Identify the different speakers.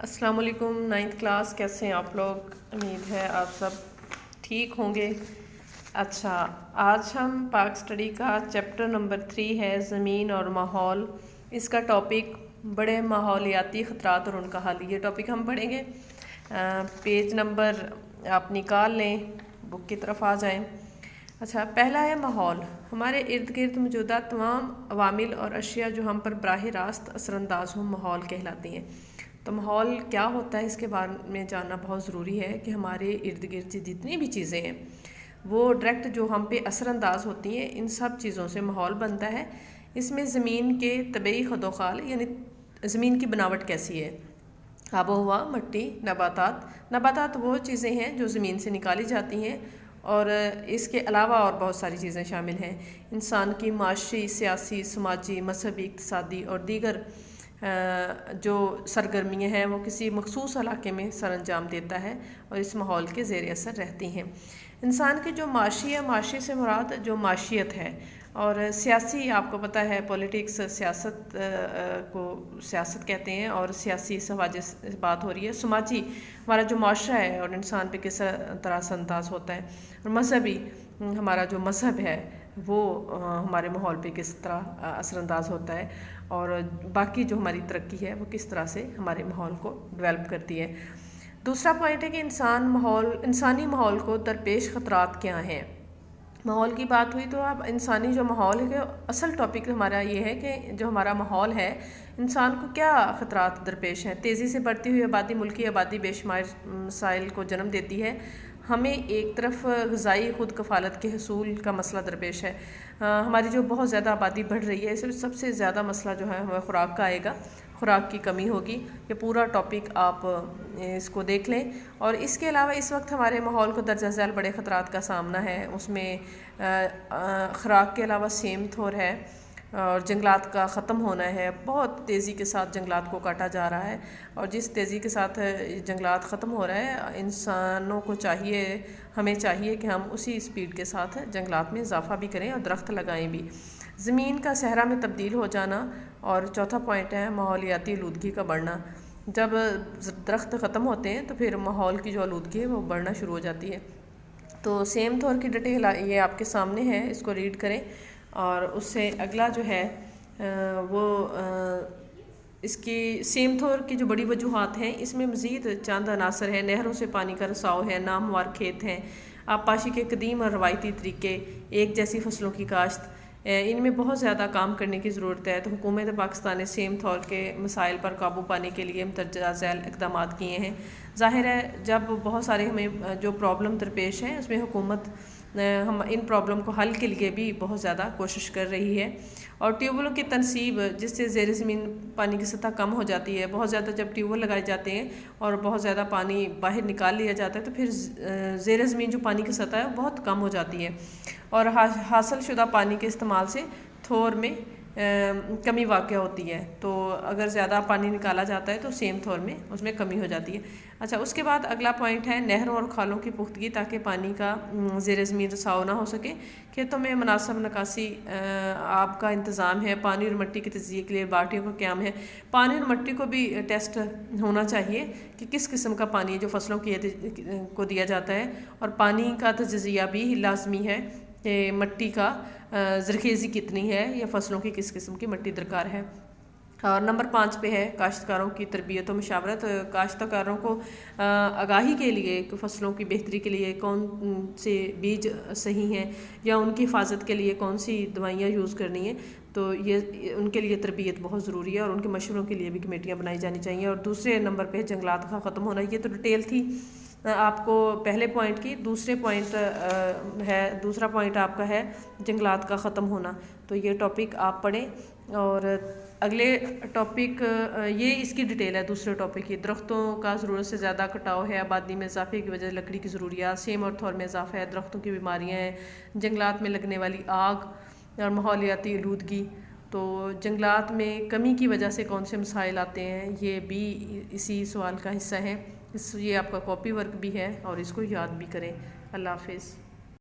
Speaker 1: السلام علیکم، 9th class, کیسے ہیں آپ لوگ؟ امید ہے آپ سب ٹھیک ہوں گے۔ اچھا، آج ہم پاک اسٹڈی کا چیپٹر نمبر 3 ہے زمین اور ماحول۔ اس کا ٹاپک بڑے ماحولیاتی خطرات اور ان کا حل، یہ ٹاپک ہم پڑھیں گے۔ پیج نمبر آپ نکال لیں، بک کی طرف آ جائیں۔ اچھا، پہلا ہے ماحول۔ ہمارے ارد گرد موجودہ تمام عوامل اور اشیاء جو ہم پر براہ راست اثر انداز ہوں ماحول کہلاتی ہیں۔ تو ماحول کیا ہوتا ہے اس کے بارے میں جاننا بہت ضروری ہے کہ ہمارے ارد گرد جتنی بھی چیزیں ہیں وہ ڈائریکٹ جو ہم پہ اثر انداز ہوتی ہیں، ان سب چیزوں سے ماحول بنتا ہے۔ اس میں زمین کے طبعی خد و خال یعنی زمین کی بناوٹ کیسی ہے، آب و ہوا، مٹی، نباتات وہ چیزیں ہیں جو زمین سے نکالی جاتی ہیں، اور اس کے علاوہ اور بہت ساری چیزیں شامل ہیں۔ انسان کی معاشی، سیاسی، سماجی، مذہبی، اقتصادی اور دیگر جو سرگرمیاں ہیں وہ کسی مخصوص علاقے میں سر انجام دیتا ہے اور اس ماحول کے زیر اثر رہتی ہیں۔ انسان کی جو معاشی ہے، معاشی سے مراد جو معاشیت ہے، اور سیاسی آپ کو پتہ ہے پولیٹکس، سیاست کو سیاست کہتے ہیں، اور سیاسی سماجی سے بات ہو رہی ہے۔ سماجی ہمارا جو معاشرہ ہے اور انسان پہ کس طرح سے انداز ہوتا ہے، اور مذہبی ہمارا جو مذہب ہے وہ ہمارے ماحول پہ کس طرح اثر انداز ہوتا ہے، اور باقی جو ہماری ترقی ہے وہ کس طرح سے ہمارے ماحول کو ڈیولپ کرتی ہے۔ دوسرا پوائنٹ ہے کہ انسانی ماحول کو درپیش خطرات کیا ہیں۔ ماحول کی بات ہوئی تو اب انسانی جو ماحول ہے، اصل ٹاپک ہمارا یہ ہے کہ جو ہمارا ماحول ہے انسان کو کیا خطرات درپیش ہیں۔ تیزی سے بڑھتی ہوئی آبادی، ملکی آبادی بے شمار مسائل کو جنم دیتی ہے۔ ہمیں ایک طرف غذائی خود کفالت کے حصول کا مسئلہ درپیش ہے۔ ہماری جو بہت زیادہ آبادی بڑھ رہی ہے، اس میں سب سے زیادہ مسئلہ جو ہے ہمیں خوراک کا آئے گا، خوراک کی کمی ہوگی۔ یہ پورا ٹاپک آپ اس کو دیکھ لیں۔ اور اس کے علاوہ اس وقت ہمارے ماحول کو درجہ ذیل بڑے خطرات کا سامنا ہے۔ اس میں خوراک کے علاوہ سیم تھور ہے، اور جنگلات کا ختم ہونا ہے۔ بہت تیزی کے ساتھ جنگلات کو کاٹا جا رہا ہے، اور جس تیزی کے ساتھ جنگلات ختم ہو رہا ہے، انسانوں کو چاہیے، ہمیں چاہیے کہ ہم اسی اسپیڈ کے ساتھ جنگلات میں اضافہ بھی کریں اور درخت لگائیں بھی۔ زمین کا صحرا میں تبدیل ہو جانا، اور چوتھا پوائنٹ ہے ماحولیاتی آلودگی کا بڑھنا۔ جب درخت ختم ہوتے ہیں تو پھر ماحول کی جو آلودگی ہے وہ بڑھنا شروع ہو جاتی ہے۔ تو سیم تھور کی ڈیٹیل یہ آپ کے سامنے ہے، اس کو ریڈ کریں۔ اور اس سے اگلا جو ہے وہ اس کی سیم تھور کی جو بڑی وجوہات ہیں، اس میں مزید چند عناصر ہیں۔ نہروں سے پانی کا رساؤ ہے، ناموار کھیت ہیں، آبپاشی کے قدیم اور روایتی طریقے، ایک جیسی فصلوں کی کاشت، ان میں بہت زیادہ کام کرنے کی ضرورت ہے۔ تو حکومت پاکستان نے سیم تھور کے مسائل پر قابو پانے کے لیے مندرجہ ذیل اقدامات کیے ہیں۔ ظاہر ہے جب بہت سارے ہمیں جو پرابلم درپیش ہیں، اس میں حکومت ہم ان پرابلم کو حل کے لیے بھی بہت زیادہ کوشش کر رہی ہے۔ اور ٹیوب ویلوں کی تنصیب، جس سے زیر زمین پانی کی سطح کم ہو جاتی ہے۔ بہت زیادہ جب ٹیوب ویل لگائے جاتے ہیں اور بہت زیادہ پانی باہر نکال لیا جاتا ہے، تو پھر زیر زمین جو پانی کی سطح ہے وہ بہت کم ہو جاتی ہے، اور حاصل شدہ پانی کے استعمال سے تھور میں کمی واقع ہوتی ہے۔ تو اگر زیادہ پانی نکالا جاتا ہے تو سیم تھور میں اس میں کمی ہو جاتی ہے۔ اچھا، اس کے بعد اگلا پوائنٹ ہے نہروں اور کھالوں کی پختگی، تاکہ پانی کا زیر زمین رساؤ نہ ہو سکے۔ کھیتوں میں مناسب نکاسی آب کا انتظام ہے۔ پانی اور مٹی کے تجزیے کے لیے باٹیوں کا قیام ہے۔ پانی اور مٹی کو بھی ٹیسٹ ہونا چاہیے کہ کس قسم کا پانی ہے جو فصلوں کو دیا جاتا ہے، اور پانی کا تجزیہ بھی لازمی ہے کہ مٹی کا زرخیزی کتنی ہے یا فصلوں کی کس قسم کی مٹی درکار ہے۔ اور نمبر 5 پہ ہے کاشتکاروں کی تربیت و مشاورت۔ کاشتکاروں کو آگاہی کے لیے کہ فصلوں کی بہتری کے لیے کون سے بیج صحیح ہیں، یا ان کی حفاظت کے لیے کون سی دوائیاں یوز کرنی ہیں، تو یہ ان کے لیے تربیت بہت ضروری ہے، اور ان کے مشوروں کے لیے بھی کمیٹیاں بنائی جانی چاہیے۔ اور دوسرے نمبر پہ جنگلات کا ختم ہونا، یہ تو ڈیٹیل تھی آپ کو پہلے پوائنٹ کی۔ دوسرا پوائنٹ آپ کا ہے جنگلات کا ختم ہونا۔ تو یہ ٹاپک آپ پڑھیں، اور اگلے ٹاپک یہ اس کی ڈیٹیل ہے دوسرے ٹاپک کی۔ درختوں کا ضرورت سے زیادہ کٹاؤ ہے، آبادی میں اضافے کی وجہ سے لکڑی کی ضروریات، سیم اور تھور میں اضافہ ہے، درختوں کی بیماریاں ہیں، جنگلات میں لگنے والی آگ اور ماحولیاتی آلودگی۔ تو جنگلات میں کمی کی وجہ سے کون سے مسائل آتے ہیں، یہ بھی اسی سوال کا حصہ ہیں۔ یہ آپ کا کاپی ورک بھی ہے، اور اس کو یاد بھی کریں۔ اللہ حافظ۔